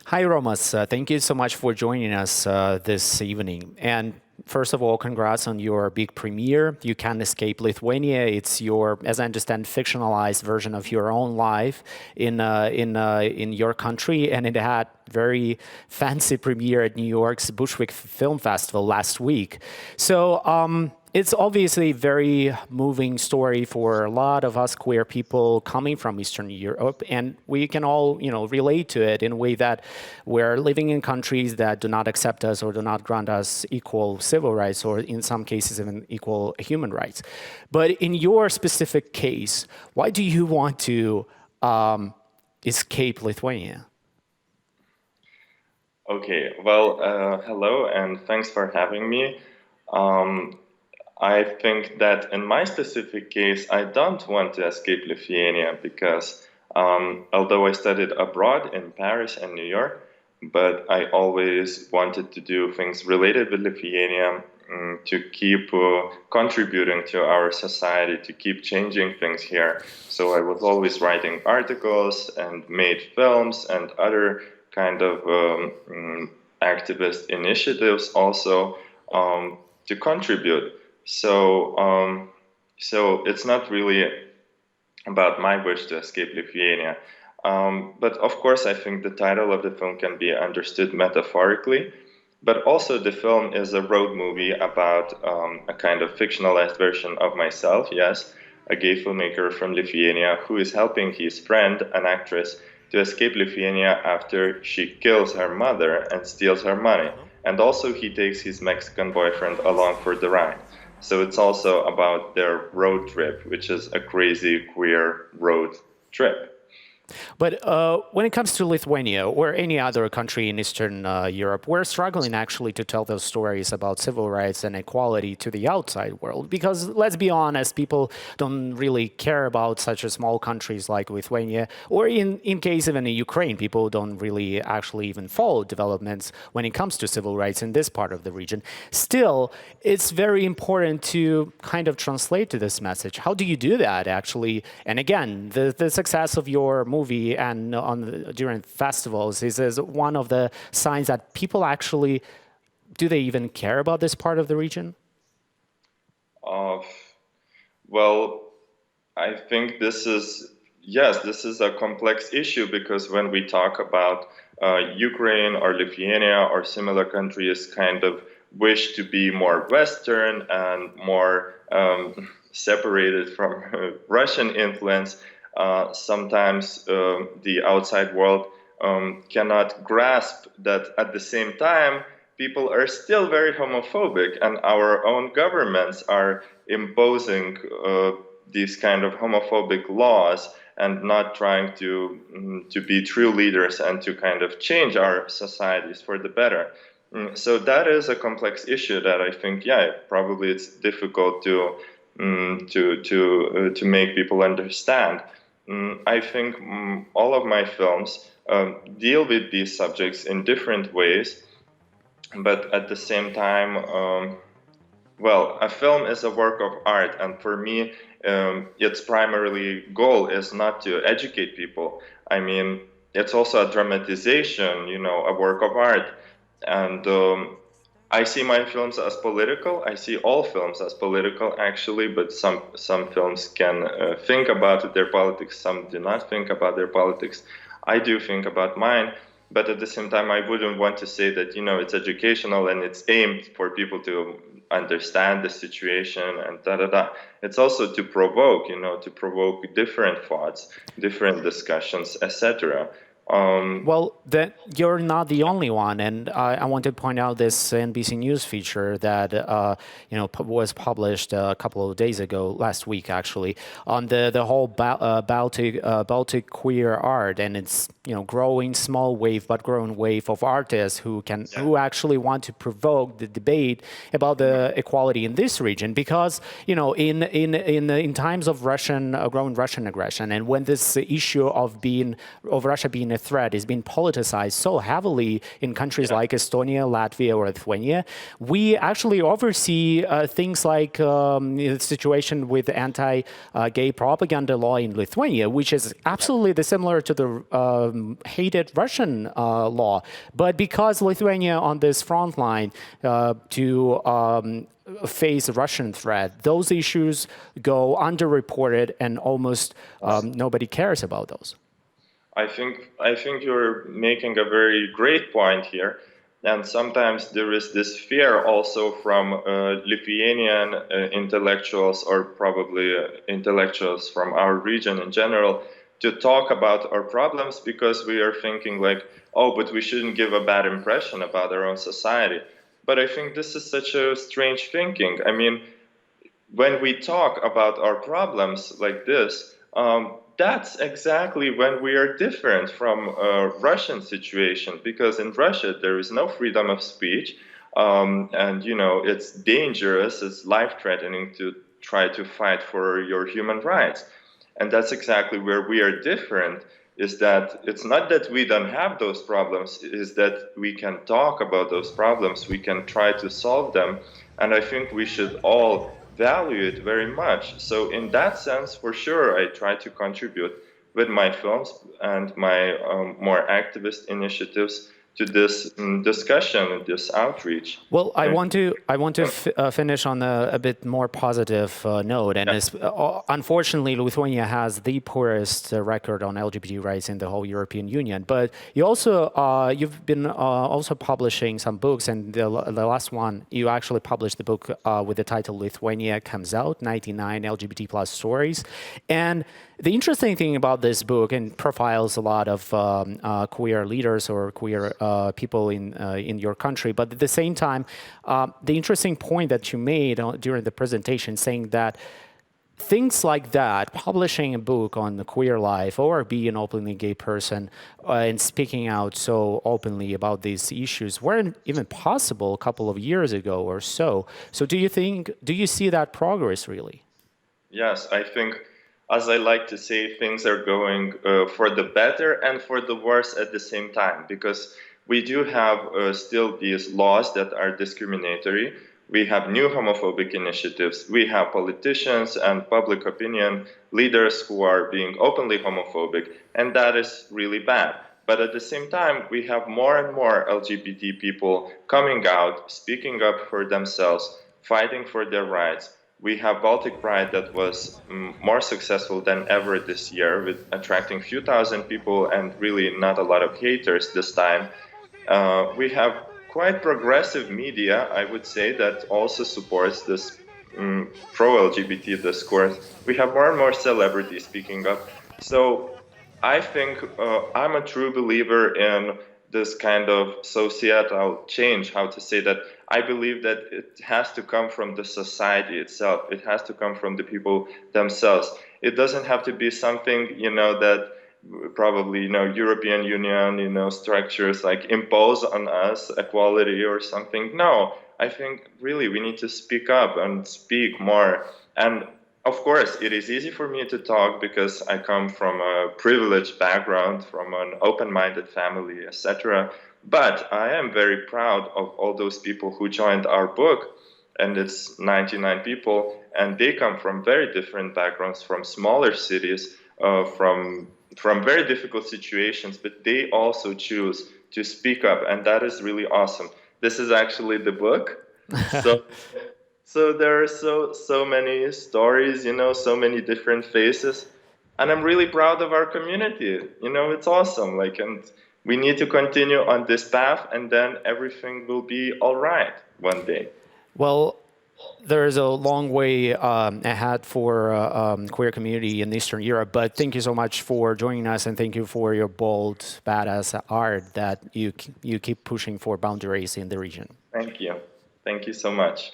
Hi, Romas. Thank you so much for joining us this evening. And first of all, congrats on your big premiere, You Can't Escape Lithuania. It's your, as I understand, fictionalized version of your own life in your country, and it had very fancy premiere at New York's Bushwick Film Festival last week. So it's obviously a very moving story for a lot of us queer people coming from Eastern Europe, and we can all, relate to it in a way that we're living in countries that do not accept us or do not grant us equal civil rights, or in some cases even equal human rights. But in your specific case, why do you want to escape Lithuania? Okay, well, hello and thanks for having me. I think that in my specific case, I don't want to escape Lithuania because although I studied abroad in Paris and New York, but I always wanted to do things related with Lithuania, to keep contributing to our society, to keep changing things here. So I was always writing articles and made films and other kind of activist initiatives also to contribute. So it's not really about my wish to escape Lithuania. But of course, I think the title of the film can be understood metaphorically. But also the film is a road movie about a kind of fictionalized version of myself, yes, a gay filmmaker from Lithuania who is helping his friend, an actress, to escape Lithuania after she kills her mother and steals her money. And also he takes his Mexican boyfriend along for the ride. So it's also about their road trip, which is a crazy queer road trip. But when it comes to Lithuania or any other country in Eastern Europe, we're struggling actually to tell those stories about civil rights and equality to the outside world. Because let's be honest, people don't really care about such a small countries like Lithuania, or in case even in Ukraine, people don't really actually even follow developments when it comes to civil rights in this part of the region. Still, it's very important to kind of translate to this message. How do you do that actually? And again, the success of your movie and during festivals is one of the signs that people actually, do they even care about this part of the region? Uh, well, I think this is a complex issue because when we talk about Ukraine or Lithuania or similar countries kind of wish to be more Western and more separated from Russian influence, sometimes the outside world cannot grasp that at the same time people are still very homophobic and our own governments are imposing these kind of homophobic laws and not trying to be true leaders and to kind of change our societies for the better. So that is a complex issue that I think, yeah, probably it's difficult to make people understand. I think all of my films deal with these subjects in different ways, but at the same time, well, a film is a work of art, and for me, its primarily goal is not to educate people. I mean, it's also a dramatization, a work of art. And I see my films as political. I see all films as political, actually, but some films can think about their politics, some do not think about their politics. I do think about mine. But at the same time, I wouldn't want to say that, it's educational and it's aimed for people to understand the situation and da-da-da. It's also to provoke, to provoke different thoughts, different discussions, etc. Well, you're not the only one, and I want to point out this NBC News feature that was published a couple of days ago, last week actually, on the whole Baltic queer art, and it's growing small wave but growing wave of artists who actually want to provoke the debate about the equality in this region, because in times of growing Russian aggression, and when this issue of Russia being Lithuania threat is being politicized so heavily in countries like Estonia, Latvia, or Lithuania, we actually oversee things like the situation with anti-gay propaganda law in Lithuania, which is absolutely similar to the hated Russian law. But because Lithuania on this front line to face a Russian threat, those issues go underreported and almost nobody cares about those. I think you're making a very great point here. And sometimes there is this fear also from Lithuanian intellectuals, or probably intellectuals from our region in general, to talk about our problems, because we are thinking like, oh, but we shouldn't give a bad impression about our own society. But I think this is such a strange thinking. I mean, when we talk about our problems like this, that's exactly when we are different from a Russian situation, because in Russia there is no freedom of speech, and it's dangerous, it's life-threatening to try to fight for your human rights. And that's exactly where we are different, is that it's not that we don't have those problems, is that we can talk about those problems, we can try to solve them, and I think we should all value it very much. So in that sense, for sure, I try to contribute with my films and my more activist initiatives to this discussion, this outreach. Well, I want to finish on a bit more positive note, and unfortunately, Lithuania has the poorest record on LGBT rights in the whole European Union. But you've been also publishing some books, and the last one you actually published the book with the title "Lithuania Comes Out: 99 LGBT plus Stories," and the interesting thing about this book, and profiles a lot of queer leaders or queer people in your country, but at the same time, the interesting point that you made during the presentation, saying that things like that, publishing a book on the queer life or being an openly gay person and speaking out so openly about these issues, weren't even possible a couple of years ago or so. So do you see that progress really? Yes, I think, as I like to say, things are going for the better and for the worse at the same time, because we do have still these laws that are discriminatory. We have new homophobic initiatives. We have politicians and public opinion leaders who are being openly homophobic, and that is really bad. But at the same time, we have more and more LGBT people coming out, speaking up for themselves, fighting for their rights. We have Baltic Pride that was more successful than ever this year, with attracting a few thousand people and really not a lot of haters this time. We have quite progressive media, I would say, that also supports this pro-LGBT discourse. We have more and more celebrities speaking up. So I think I'm a true believer in this kind of societal change, how to say that. I believe that it has to come from the society itself. It has to come from the people themselves. It doesn't have to be something, that probably, European Union, structures like impose on us equality or something. No, I think really we need to speak up and speak more. And of course, it is easy for me to talk because I come from a privileged background, from an open-minded family, etc. But I am very proud of all those people who joined our book, and it's 99 people, and they come from very different backgrounds, from smaller cities, from very difficult situations, but they also choose to speak up, and that is really awesome. This is actually the book. So there are so many stories, so many different faces, and I'm really proud of our community. It's awesome. And we need to continue on this path, and then everything will be all right one day. Well, there's a long way ahead for queer community in Eastern Europe, but thank you so much for joining us, and thank you for your bold, badass art that you keep pushing for boundaries in the region. Thank you. Thank you so much.